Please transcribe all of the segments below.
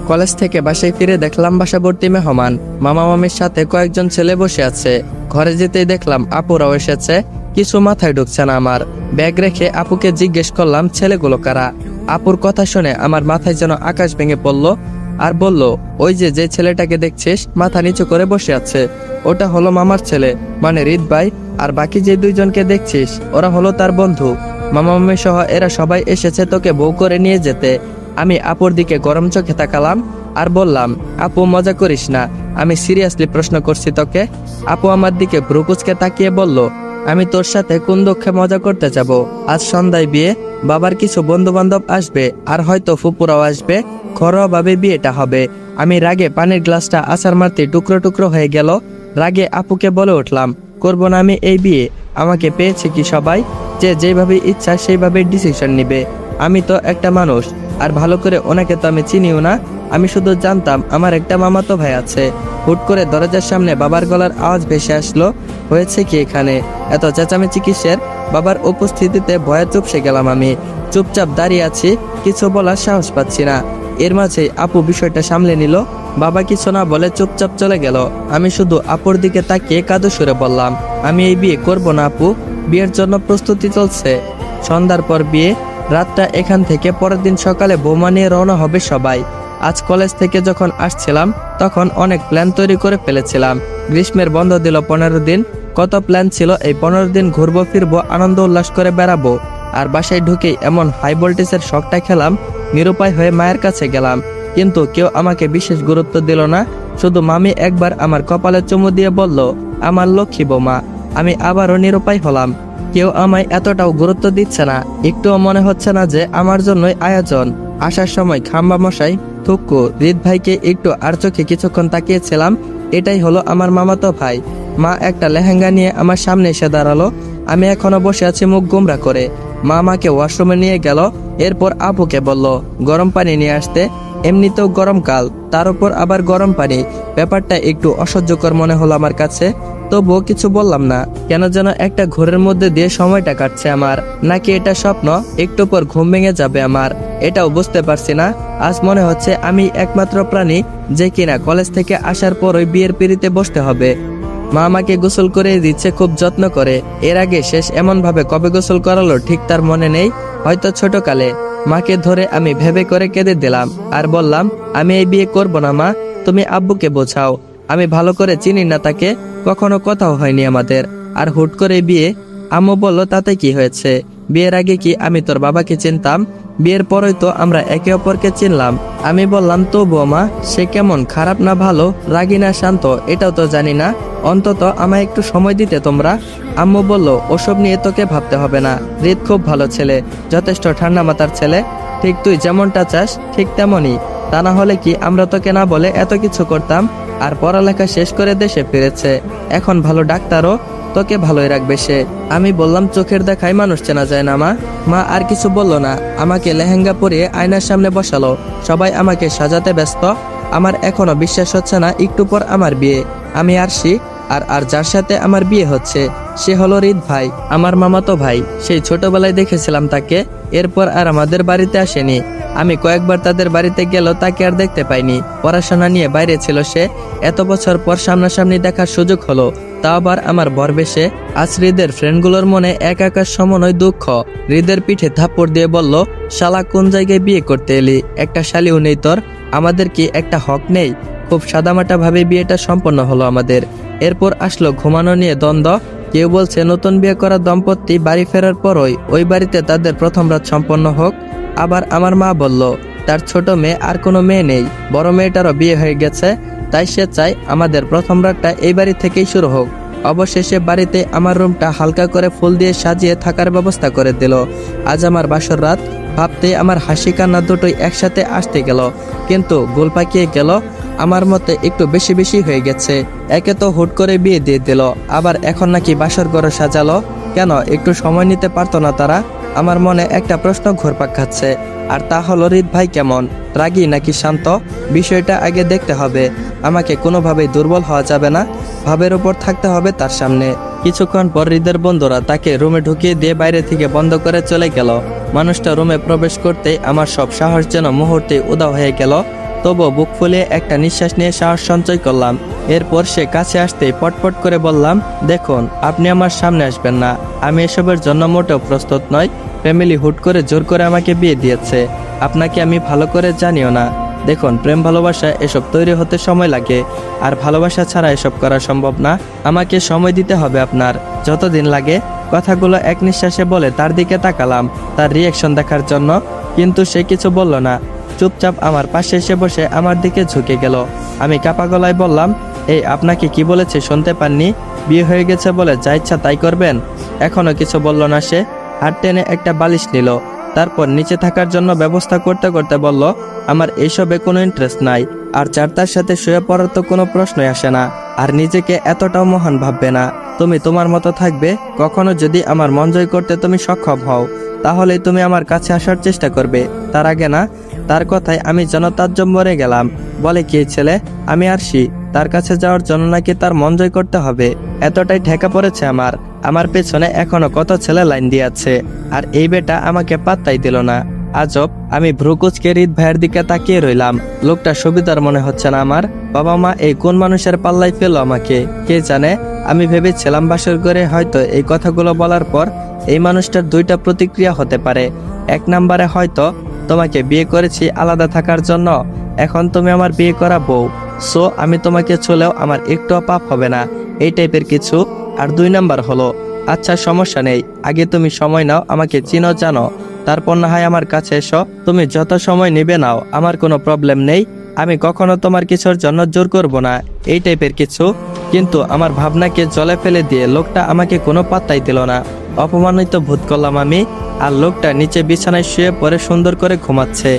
College থেকে বাসায় ফিরে দেখলাম বাসা ভর্তি মেহমান। মামা মামির সাথে কয়েকজন ছেলে বসে আছে। ঘরে যেতেই দেখলাম আপুরাও এসেছে। কিছু মাথায় ঢুকছে না আমার। ব্যাগ রেখে আপুকে জিজ্ঞেস করলাম ছেলেগুলো কারা। আপুর কথা শুনে আমার মাথায় যেন আকাশ ভেঙে পড়লো আর বলল, ওই যে যে ছেলেটাকে দেখছিস মাথা নিচু করে বসে আছে, ওটা হলো মামার ছেলে, মানে হৃদ ভাই। আর বাকি যে দুইজনকে দেখছিস ওরা হলো তার বন্ধু। মামা মামি সহ এরা সবাই এসেছে তোকে বউ করে নিয়ে যেতে। আমি আপুর দিকে গরম চোখে তাকালাম আর বললাম, আপু মজা করিস না, আমি সিরিয়াসলি প্রশ্ন করছি তোকে। আপু আমার দিকে ভ্রুকুচকে তাকিয়ে বলল, আমি তোর সাথে কোন দুঃখে মজা করতে যাব? আজ সন্ধ্যায় বিয়ে, বাবার কিছু বন্ধু বান্ধব আসবে আর হয়তো ফুপুরাও আসবে, ঘরোয়াভাবে বিয়েটা হবে। আমি রাগে পানির গ্লাসটা আছাড় মারতে টুকরো টুকরো হয়ে গেল। রাগে আপুকে বলে উঠলাম, করবো না আমি এই বিয়ে। আমাকে পেয়েছে কি সবাই? যে যেভাবে ইচ্ছা সেইভাবে ডিসিশন নিবে। আমি তো একটা মানুষ, আর ভালো করে ওনাকে তো আমি চিনিও না। আমি শুধু জানতাম আমার একটা মামাতো ভাই আছে। হুট করে দরজার সামনে বাবার গলার আওয়াজ ভেসে আসলো। হয়েছে কি এখানে? এত চেঁচামেচি কিসের? বাবার উপস্থিতিতে ভয়ে চুপসে গেলাম। আমি চুপচাপ দাঁড়িয়ে আছি, কিছু বলার সাহস পাচ্ছি না। এর মাঝে আপু বিষয়টা সামলে নিল। বাবা কিছু না বলে চুপচাপ চলে গেল। আমি শুধু আপুর দিকে তাকিয়ে কাঁদো সুরে বললাম, আমি এই বিয়ে করব না আপু। বিয়ের জন্য প্রস্তুতি চলছে। সন্ধ্যার পর বিয়ে, রাতটা এখান থেকে পরের দিন সকালে বৌমা নিয়ে রওনা হবে সবাই। আজ কলেজ থেকে যখন আসছিলাম তখন অনেক প্ল্যান তৈরি করে ফেলেছিলাম। গ্রীষ্মের বন্ধ দিল 15 দিন। কত প্ল্যান ছিল, এই 15 দিন ঘুরবো ফিরবো, আনন্দ উল্লাস করে বেড়াবো। আর বাসায় ঢুকেই এমন হাই ভোল্টেজের শকটা খেলাম, নিরুপায় হয়ে মায়ের কাছে গেলাম। কিন্তু কেউ আমাকে বিশেষ গুরুত্ব দিল না। শুধু মামি একবার আমার কপালে চুমু দিয়ে বলল, আমার লক্ষ্মী বৌমা। আমি আবারও নিরুপায় হলাম। কেউ আমায় এতটাও গুরুত্ব দিচ্ছে না। একটুও মনে হচ্ছে না যে আমার জন্যই আয়োজন। আসার সময় খাম্বা মশাই, থুক্কু, হৃদ ভাইকে একটু আর চোখে কিছুক্ষণ তাকিয়েছিলাম। এটাই হলো আমার মামাতো ভাই। মা একটা লেহেঙ্গা নিয়ে আমার সামনে এসে দাঁড়ালো। আমি এখনো বসে আছি মুখ গোমরা করে। মা আমাকে ওয়াশরুমে নিয়ে গেল। এরপর আপুকে বলল গরম পানি নিয়ে আসতে। এমনিতেও গরমকাল, তার উপর আবার গরম পানি। ব্যাপারটা একটু অসহ্যকর মনে হলো আমার কাছে। তবুও কিছু বললাম না। কেন যেন একটা ঘোরের মধ্যে দিয়ে সময়টা কাটছে আমার। নাকি এটা স্বপ্ন, একটু পর ঘুম ভেঙে যাবে আমার, এটাও বুঝতে পারছি না। আজ মনে হচ্ছে আমি একমাত্র প্রাণী যে কিনা কলেজ থেকে আসার পর ওই বিয়ের পিঁড়িতে বসতে হবে। মা আমাকে গোসল করে দিচ্ছে খুব যত্ন করে। এর আগে শেষ এমন ভাবে কবে গোসল করালো ঠিক তার মনে নেই, হয়তো ছোটকালে। মাকে ধরে আমি ভেবে করে কেঁদে দিলাম আর বললাম, আমি এই বিয়ে করব না মা, তুমি আব্বুকে বোঝাও। আমি ভালো করে চিনি না তাকে, কখনো কথাও হয়নি আমাদের। আর হুট করে বিয়ে। আম্মু বলল, তাতে কি হয়েছে? বিয়ের আগে কি আমি তোর বাবাকে চিনতাম? বিয়ের পরই তো আমরা একে অপরকে চিনলাম। আমি বললাম, তো বৌমা, সে কেমন, খারাপ না ভালো, রাগী না শান্ত, এটাও তো জানি না। অন্তত আমায় একটু সময় দিতে তোমরা। আম্মু বলল, ওসব নিয়ে তোকে ভাবতে হবে না। হৃদ খুব ভালো ছেলে, যথেষ্ট ঠান্ডা মাথার ছেলে। ঠিক তুই যেমনটা চাস ঠিক তেমনই। তা না হলে কি আমরা তোকে না বলে এত কিছু করতাম? আর পড়ালেখা শেষ করে দেশে ফিরেছে, এখন ভালো ডাক্তারও, তোকে ভালোই রাখবে সে। আমি বললাম, চোখের দেখায় মানুষ চেনা যায় না মা। মা আর কিছু বলল না। আমাকে লেহেঙ্গা পরিয়ে আয়নার সামনে বসালো। সবাই আমাকে সাজাতে ব্যস্ত। আমার এখনো বিশ্বাস হচ্ছে না একটু পর আমার বিয়ে। আমি আরশি, আর যার সাথে আমার বিয়ে হচ্ছে সে হলো হৃদ ভাই, আমার মামাতো ভাই। সেই ছোটবেলায় দেখেছিলাম তাকে, এরপর আর আমাদের বাড়িতে আসেনি। আমি কয়েকবার তাদের বাড়িতে গেলেও তাকে আর দেখতে পাইনি। পড়াশোনা নিয়ে বাইরে ছিল সে। এত বছর পর সামনাসামনি দেখার সুযোগ হলো, তা আবার আমার বরবেশে। আজ হৃদের ফ্রেন্ডগুলোর মনে এক আকাশ সমন্বয় দুঃখ। হৃদের পিঠে থাপ্পড় দিয়ে বলল, শালা কোন জায়গায় বিয়ে করতে এলি? একটা শালিও নেই তোর? আমাদের কি একটা হক নেই? খুব সাদামাটা ভাবে বিয়েটা সম্পন্ন হলো আমাদের। এরপর আসলো ঘুমানো নিয়ে দ্বন্দ্ব। কেউ বলছে নতুন বিয়ে করা দম্পতি বাড়ি ফেরার পরই ওই বাড়িতে তাদের প্রথম রাত সম্পন্ন হোক। আবার আমার মা বলল, তার ছোট মেয়ে আর কোনো মেয়ে নেই, বড় মেয়েটারও বিয়ে হয়ে গেছে, তাই সে চায় আমাদের প্রথম রাতটা এই বাড়ি থেকেই শুরু হোক। অবশেষে বাড়িতে আমার রুমটা হালকা করে ফুল দিয়ে সাজিয়ে থাকার ব্যবস্থা করে দিল। আজ আমার বাসর রাত। ভাবতে আমার হাসি কান্না দুটোই একসাথে আসতে গেল, কিন্তু গোল পাকিয়ে গেল। আমার মতে একটু বেশি বেশি হয়ে গেছে। একে তো হুট করে বিয়ে দিয়ে দিল, আবার এখন নাকি বাসর ঘর সাজালো। কেন একটু সময় নিতে পারতো না তারা? আমার মনে একটা প্রশ্ন ঘুরপাক খাচ্ছে, আর তা হলো হৃদ ভাই কেমন, রাগী নাকি শান্ত? বিষয়টা আগে দেখতে হবে। আমাকে কোনোভাবেই দুর্বল হওয়া যাবে না, ভাবের উপর থাকতে হবে তার সামনে। কিছুক্ষণ পর হৃদের বন্ধুরা তাকে রুমে ঢুকিয়ে দিয়ে বাইরে থেকে বন্ধ করে চলে গেল। মানুষটা রুমে প্রবেশ করতেই আমার সব সাহস যেন মুহূর্তে উধাও হয়ে গেল। তবু বুক ফুলিয়ে একটা নিঃশ্বাস নিয়ে সাহস সঞ্চয় করলাম। এরপর সে কাছে আসতেই পটপট করে বললাম, দেখুন আপনি আমার সামনে আসবেন না, আমি এসবের জন্য মোটেও প্রস্তুত নই। ফ্যামিলি হুট করে জোর করে আমাকে বিয়ে দিয়েছে, আপনাকে আমি ভালো করে জানিও না। দেখুন প্রেম ভালোবাসা এসব তৈরি হতে সময় লাগে, আর ভালোবাসা ছাড়া এসব করা সম্ভব না। আমাকে সময় দিতে হবে আপনার, যতদিন লাগে। কথাগুলো এক নিঃশ্বাসে বলে তার দিকে তাকালাম তার রিয়াকশন দেখার জন্য, কিন্তু সে কিছু বলল না। চুপচাপ আমার পাশে এসে বসে আমার দিকে ঝুঁকে গেল। আমি কাপা গলায় বললাম, এই আপনাকে কি বলেছে শুনতে পাননি? বিয়ে হয়ে গেছে বলে যা ইচ্ছা তাই করবেন? এখনো কিছু বলল না সে। হাত টেনে একটা বালিশ নিল, তারপর নিচে থাকার জন্য ব্যবস্থা করতে করতে বলল, আমার এইসবে কোনো ইন্টারেস্ট নাই, আর চারটার সাথে শুয়ে পড়ার তো কোনো প্রশ্নই আসে না। আর নিজেকে এতটাও মহান ভাববে না। তুমি তোমার মতো থাকবে। কখনো যদি আমার মন জয় করতে তুমি সক্ষম হও, তাহলে তুমি আমার কাছে আসার চেষ্টা করবে, তার আগে না। তার কথায় আমি যেন তাজ্জব মরে গেলাম। বলে কি ছেলে, আমি আরশি, তার কাছে যাওয়ার জন্য নাকি তার মন জয় করতে হবে? এতটাই ঠেকা পড়েছে আমার পেছনে এখনো কত ছেলে লাইন দিয়েছে, আর এই বেটা আমাকে পাত্তাই দিল না। আজব। আমি ভ্রুকুচকে হৃদ ভাইয়ের দিকে তাকিয়ে রইলাম। লোকটা সুবিধার মনে হচ্ছে না আমার। বাবা মা এই কোন মানুষের পাল্লাই ফেলো আমাকে, কে জানে। আমি ভেবেছিলাম বাসর করে হয়তো এই কথাগুলো বলার পর এই মানুষটার দুইটা প্রতিক্রিয়া হতে পারে। এক নম্বরে হয়তো তোমাকে বিয়ে করেছি আলাদা থাকার জন্য, এখন তুমি আমার বিয়ে করা বউ, সো আমি তোমাকে চলেও আমার একটুও পাপ হবে না, এই টাইপের কিছু। আর দুই নাম্বার হলো, আচ্ছা সমস্যা নেই, আগে তুমি সময় নাও, আমাকে চিনো জানো, তারপর না হয় আমার কাছে এসো। তুমি যত সময় নিবে নাও, আমার কোনো প্রবলেম নেই, আমি কখনো তোমার কিছুর জন্য জোর করব না, এই টাইপের কিছু। কিন্তু আমার ভাবনাকে জলে ফেলে দিয়ে লোকটা আমাকে কোনো পাত্তাই দিল না। অপমানিত বোধ করলাম আমি। আর লোকটা নিচে বিছানায় শুয়ে পরে সুন্দর করে ঘুমাচ্ছে।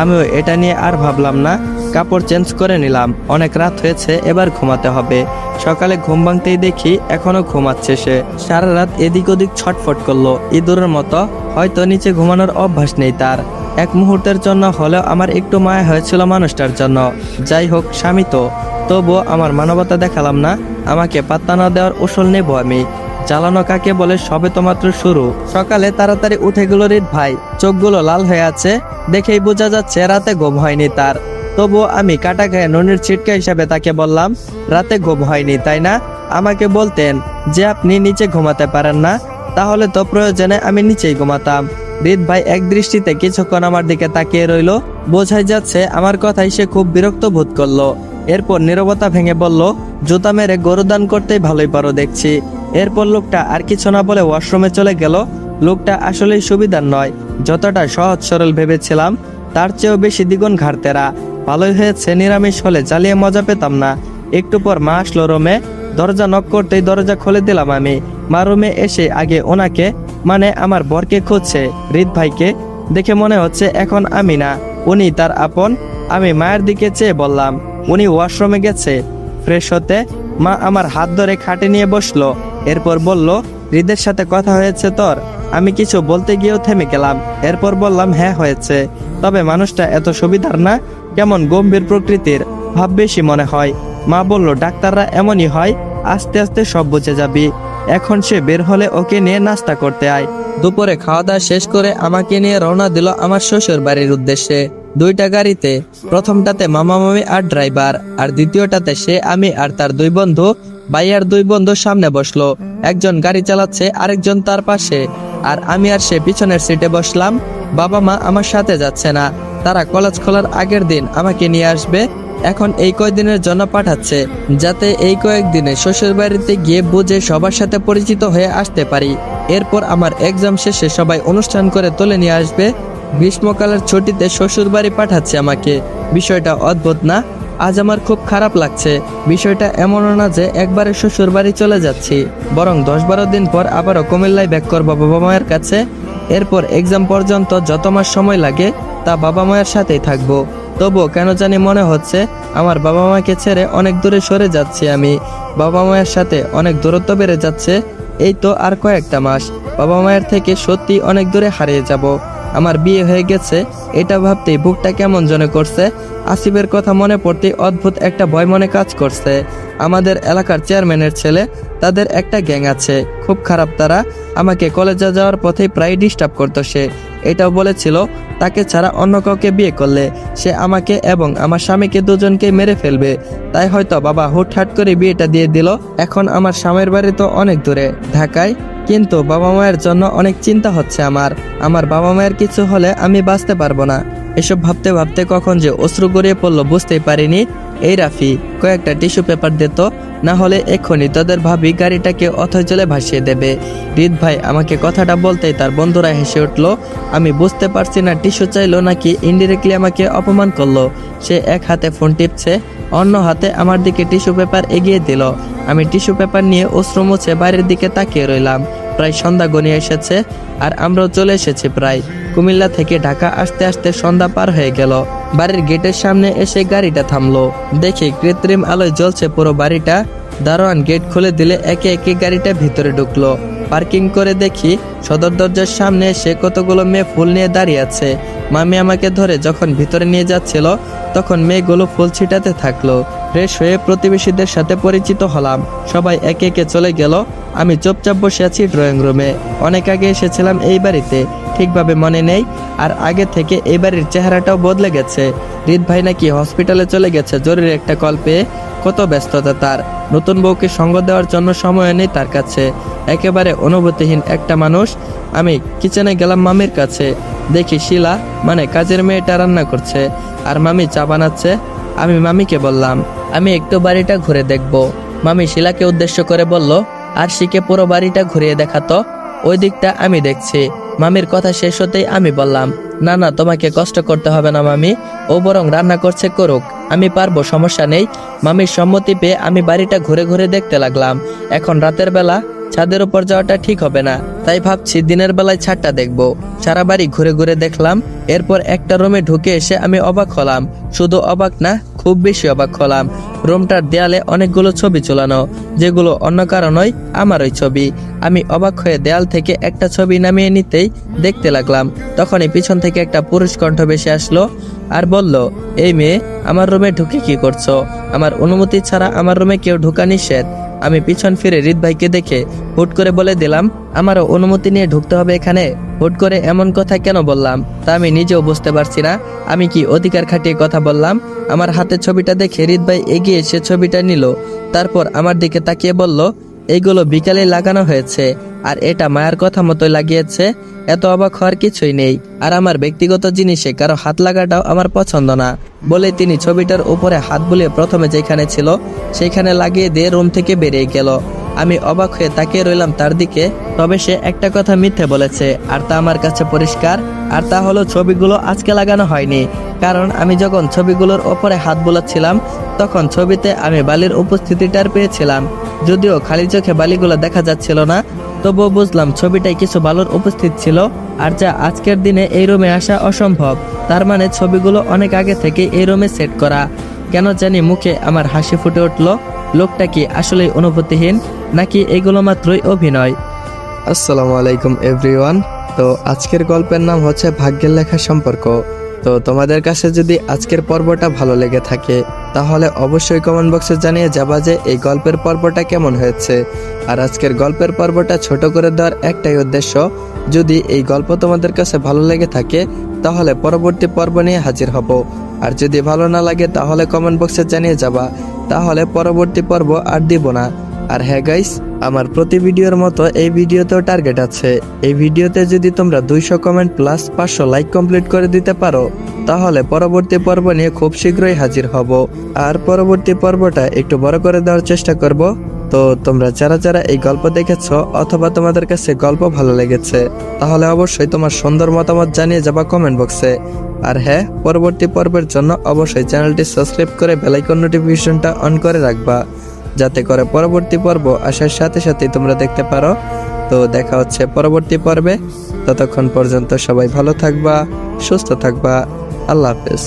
আমিও এটা নিয়ে আর ভাবলাম না, কাপড় চেঞ্জ করে নিলাম। অনেক রাত হয়েছে, এবার ঘুমাতে হবে। সকালে ঘুম ভাঙতেই দেখি এখনো ঘুমাচ্ছে সে। সারা রাত এদিক ওদিক ছটফট করলো ইঁদুরের মতো। হয়তো নিচে ঘুমানোর অভ্যাস নেই তার। এক মুহূর্তের জন্য হলেও আমার একটু মায়া হয়েছিল মানুষটার জন্য। যাই হোক, স্বামী তো, তবুও আমার মানবতা দেখালাম না। আমাকে পাত্তা না দেওয়ার ওসল নেব আমি। জ্বালানো কাকে বলে সবে তো মাত্র শুরু। সকালে তাড়াতাড়ি উঠে গেল হৃদ ভাই। চোখগুলো লাল হয়ে আছে, দেখেই বোঝা যাচ্ছে রাতে ঘুম হয়নি তার। তবুও আমি কাটা গায়ে নুনের ছিটকা হিসাবে তাকে বললাম, রাতে ঘুম হয়নি তাই না? আমাকে বলতেন যে আপনি নিচে ঘুমাতে পারেন না, তাহলে তো প্রয়োজনে আমি নিচেই ঘুমাতাম। হৃদ ভাই এক দৃষ্টিতে কিছুক্ষণ আমার দিকে তাকিয়ে রইল। বোঝাই যাচ্ছে আমার কথাই সে খুব বিরক্ত বোধ করলো। এরপর নীরবতা ভেঙে বলল, জুতা মেরে গরু দান করতেই ভালোই পারো দেখছি। এরপর লোকটা আর কিছু না বলে ওয়াশরুমে চলে গেল। লোকটা আসলেই সুবিধার নয়, যতটা সহজ সরল ভেবেছিলাম তার চেয়েও বেশি দ্বিগুণ ঘাড়তেরা। ভালোই হয়েছে নিরামিষ হলে জ্বালিয়ে মজা পেতাম না। একটু পর মা আসলো রুমে। দরজা নক করতেই দরজা খুলে দিলাম আমি। মা রুমে এসে আগে ওনাকে, মানে আমার বরকে খুঁজছে। হৃদ ভাইকে দেখে মনে হচ্ছে এখন আমি না, উনি তার আপন। আমি মায়ের দিকে চেয়ে বললাম, উনি ওয়াশরুমে গেছে ফ্রেশ হতে। মা আমার হাত ধরে খাটে নিয়ে বসলো। এরপর বলল, হৃদের সাথে কথা হয়েছে তোর? আমি কিছু বলতে গিয়েও থেমে গেলাম। এরপর বললাম, হ্যাঁ হয়েছে, তবে মানুষটা এত সুবিধার না, কেমন গম্ভীর প্রকৃতির, ভাব বেশি মনে হয়। মা বলল, ডাক্তাররা এমনই হয়, আস্তে আস্তে সব বুঝে যাবি। এখন সে বের হলে ওকে নিয়ে নাস্তা করতে আয়। দুপুরে খাওয়া দাওয়া শেষ করে আমাকে নিয়ে রওনা দিল আমার শ্বশুর বাড়ির উদ্দেশ্যে। দুইটা গাড়িতে, প্রথমটাতে মামা মামি আর ড্রাইভার, আর দ্বিতীয়টাতে সে, আমি আর তার দুই বন্ধু। ভাইয়ার দুই বন্ধু সামনে বসলো, একজন গাড়ি চালাচ্ছে, আরেকজন তার পাশে, আর আমি আর সে পিছনের সিটে বসলাম। বাবা মা আমার সাথে যাচ্ছে না, তারা কলেজ খোলার আগের দিন আমাকে নিয়ে আসবে। এখন এই কয়েকদিনের জন্য পাঠাচ্ছে, যাতে এই কয়েকদিনে শ্বশুর বাড়িতে গিয়ে বুঝে সবার সাথে পরিচিত হয়ে আসতে পারি। এরপর আমার এক্সাম শেষে সবাই অনুষ্ঠান করে তুলে নিয়ে আসবে। গ্রীষ্মকালের ছুটিতে শ্বশুর বাড়ি পাঠাচ্ছে আমাকে। বিষয়টা অদ্ভুত না? আজ আমার খুব খারাপ লাগছে। বিষয়টা এমনও না যে একবারে শ্বশুর বাড়ি চলে যাচ্ছি, বরং 10-12 দিন পর আবারও কুমিল্লায় ব্যাক করবো বাবা মায়ের কাছে। এরপর এক্সাম পর্যন্ত যত মাস সময় লাগে তা বাবা মায়ের সাথেই থাকবো। তবুও কেন জানি মনে হচ্ছে আমার বাবা মাকে ছেড়ে অনেক দূরে সরে যাচ্ছি আমি। বাবা মায়ের সাথে অনেক দূরত্ব বেড়ে যাচ্ছে। এই তো আর কয়েকটা মাস, বাবা মায়ের থেকে সত্যি অনেক দূরে হারিয়ে যাব। আমার বিয়ে হয়ে গেছে, এটা ভাবতেই বুকটা কেমন জনে করছে। আসিফের কথা মনে পড়তেই অদ্ভুত একটা ভয় মনে কাজ করছে। আমাদের এলাকার চেয়ারম্যানের ছেলে, তাদের একটা গ্যাং আছে, খুব খারাপ তারা। আমাকে কলেজে যাওয়ার পথে প্রায় ডিস্টার্ব করতো সে। এটাও বলেছিল তাকে ছাড়া অন্য কাউকে বিয়ে করলে সে আমাকে এবং আমার স্বামীকে দুজনকে মেরে ফেলবে। তাই হয়তো বাবা হুটহাট করে বিয়েটা দিয়ে দিল। এখন আমার স্বামীর বাড়ি তো অনেক দূরে, ঢাকায়, কিন্তু বাবা মায়ের জন্য অনেক চিন্তা হচ্ছে আমার বাবা মায়ের কিছু হলে আমি বাঁচতে পারবো না। এসব ভাবতে ভাবতে কখন যে অশ্রু গড়িয়ে পড়লো বুঝতেই পারিনি। এই রাফি, কয়েকটা টিস্যু পেপার দিত, না হলে এক্ষুনি তোদের ভাবি গাড়িটাকে অথই জলে ভাসিয়ে দেবে। হৃদ ভাই আমাকে কথাটা বলতেই তার বন্ধুরা হেসে উঠল। আমি বুঝতে পারছি না টিস্যু চাইলো নাকি ইনডিরেক্টলি আমাকে অপমান করলো। সে এক হাতে ফোন টিপছে, অন্য হাতে আমার দিকে টিস্যু পেপার এগিয়ে দিল। আমি টিস্যু পেপার নিয়ে অশ্রু মুছে বাইরের দিকে তাকিয়ে রইলাম। প্রায় সন্ধ্যা গনিয়ে এসেছে আর আমরাও চলে এসেছি প্রায়। কুমিল্লা থেকে ঢাকা আসতে আসতে সন্ধ্যা পার হয়ে গেল। বাড়ির গেটের সামনে এসে গাড়িটা থামলো। দেখি কৃত্রিম আলোয় জ্বলছে পুরো বাড়িটা। দারোয়ান গেট খুলে দিলে একে একে গাড়িটা ভিতরে ঢুকলো। পার্কিং করে দেখি সদর দরজার সামনে এসে কতগুলো মেয়ে ফুল নিয়ে দাঁড়িয়ে আছে। মামি আমাকে ধরে যখন ভিতরে নিয়ে যাচ্ছিল তখন মেয়েগুলো ফুল ছিটাতে থাকলো। ফ্রেশ হয়ে প্রতিবেশীদের সাথে পরিচিত হলাম। সবাই একে একে চলে গেল। আমি চুপচাপ বসে আছি ড্রয়িং রুমে। অনেক আগে এসেছিলাম এই বাড়িতে, ঠিকভাবে মনে নেই। আর আগে থেকে এই বাড়ির চেহারাটাও বদলে গেছে। হৃদ ভাই নাকি হসপিটালে চলে গেছে জরুরি একটা কল পেয়ে। কত ব্যস্ততা তার, নতুন বউকে সঙ্গ দেওয়ার জন্য সময় নেই তার কাছে। একেবারে অনুভূতিহীন একটা মানুষ। আমি কিচেনে গেলাম মামির কাছে। দেখি শিলা, মানে কাজের মেয়েটা রান্না করছে আর মামি চা বানাচ্ছে। আমি মামিকে বললাম আমি একটু বাড়িটা ঘুরে দেখব। মামি শিলাকে উদ্দেশ্য করে বলল, আর শিকে পুরো বাড়িটা ঘুরিয়ে দেখাতো। ওই দিকটা আমি দেখছি। মামির কথা শেষ হতেই আমি বললাম, না না, তোমাকে কষ্ট করতে হবে না মামি, ও বরং রান্না করছে করুক, আমি পারবো, সমস্যা নেই। মামির সম্মতি পেয়ে আমি বাড়িটা ঘুরে ঘুরে দেখতে লাগলাম। এখন রাতের বেলা ছাদের উপর যাওয়াটা ঠিক হবে না, তাই ভাবছি দিনের বেলায় ছাদটা দেখবো। সারা বাড়ি ঘুরে ঘুরে দেখলাম। এরপর একটা রুমে ঢুকে এসে আমি অবাক হলাম। শুধু অবাক না, খুব বেশি অবাক হলাম। রুমটার দেয়ালে অনেকগুলো ছবি ঝোলানো, যেগুলো অন্য কারো নয়, আমার ওই ছবি। আমি অবাক হয়ে দেয়াল থেকে একটা ছবি নামিয়ে নিতেই দেখতে লাগলাম। তখনই পিছন থেকে একটা পুরুষ কণ্ঠ ভেসে আসলো আর বলল, এই মেয়ে, আমার রুমে ঢুকে কি করছো? আমার অনুমতি ছাড়া আমার রুমে কেউ ঢোকা নিষেধ। আমি পিছন ফিরে হৃদ ভাইকে দেখে হুট করে বলে দিলাম, আমারও অনুমতি নিয়ে ঢুকতে হবে এখানে? হুট করে এমন কথা কেন বললাম তা আমি নিজেও বুঝতে পারছি না। আমি কি অধিকার খাটিয়ে কথা বললাম? আমার হাতে ছবিটা দেখে হৃদ ভাই এগিয়ে এসে ছবিটা নিল। তারপর আমার দিকে তাকিয়ে বলল, এইগুলো বিকালে লাগানো হয়েছে আর এটা মায়ের কথা মতোই লাগিয়েছে। এত অবাক হওয়ার কিছুই নেই। আর আমার ব্যক্তিগত জিনিসে কারো হাত লাগাটাও আমার পছন্দ না বলে তিনি ছবিটার উপরে হাত বুলিয়ে প্রথমে যেখানে ছিল সেখানে লাগিয়ে দিয়ে রুম থেকে বেরিয়ে গেল। আমি অবাক হয়ে তাকিয়ে রইলাম তার দিকে। তবে সে একটা কথা মিথ্যে বলেছে, আর তা আমার কাছে পরিষ্কার। আর তা হলো ছবিগুলো আজকে লাগানো হয়নি। কারণ আমি যখন ছবিগুলোর ওপরে হাত বোলাচ্ছিলাম তখন ছবিতে আমি বালির উপস্থিতিটার পেয়েছিলাম। যদিও খালি চোখে বালিগুলো দেখা যাচ্ছিল না, তবুও বুঝলাম ছবিটায় কিছু বালুর উপস্থিত ছিল। আর যা আজকের দিনে এই রুমে আসা অসম্ভব। তার মানে ছবিগুলো অনেক আগে থেকে এই রুমে সেট করা। কেন জানি মুখে আমার হাসি ফুটে উঠল। লোকটা কি আসলেই অনুভূতিহীন, নাকি এগুলো মাত্রই অভিনয়? আসসালামু আলাইকুম এভরিওয়ান। তো আজকের গল্পের নাম হচ্ছে ভাগ্যের লেখা সম্পর্ক। তো তোমাদের কাছে যদি আজকের পর্বটা ভালো লেগে থাকে তাহলে অবশ্যই কমেন্ট বক্সে জানিয়ে যাবা যে এই গল্পের পর্বটা কেমন হয়েছে। আর আজকের গল্পের পর্বটা ছোট করে দেওয়ার একটাই উদ্দেশ্য, যদি এই গল্প তোমাদের কাছে ভালো লেগে থাকে তাহলে পরবর্তী পর্ব নিয়ে হাজির হব। আর যদি ভালো না লাগে তাহলে কমেন্ট বক্সে জানিয়ে যাবা, তাহলে পরবর্তী পর্ব আর দিব না। আর হ্যাঁ গাইস, আমার প্রতি ভিডিওর মতো এই ভিডিওতেও টার্গেট আছে। এই ভিডিওতে যদি তোমরা 200 কমেন্ট প্লাস 500 লাইক কমপ্লিট করে দিতে পারো তাহলে পরবর্তী পর্ব নিয়ে খুব শীঘ্রই হাজির হব। আর পরবর্তী পর্বটা একটু বড় করে দেওয়ার চেষ্টা করব। তো তোমরা যারা যারা এই গল্প দেখেছো অথবা তোমাদের কাছে গল্প ভালো লেগেছে তাহলে অবশ্যই তোমার সুন্দর মতামত জানিয়ে যাবা কমেন্ট বক্সে। আর হ্যাঁ, পরবর্তী পর্বের জন্য অবশ্যই চ্যানেলটি সাবস্ক্রাইব করে বেল আইকন নোটিফিকেশনটা অন করে রাখবা, যাতে করে পরবর্তী পর্ব আসার সাথে সাথে তোমরা দেখতে পারো। তো দেখা হচ্ছে পরবর্তী পর্বে। ততক্ষণ পর্যন্ত সবাই ভালো থাকবা, সুস্থ থাকবা। আল্লাহ হাফেজ।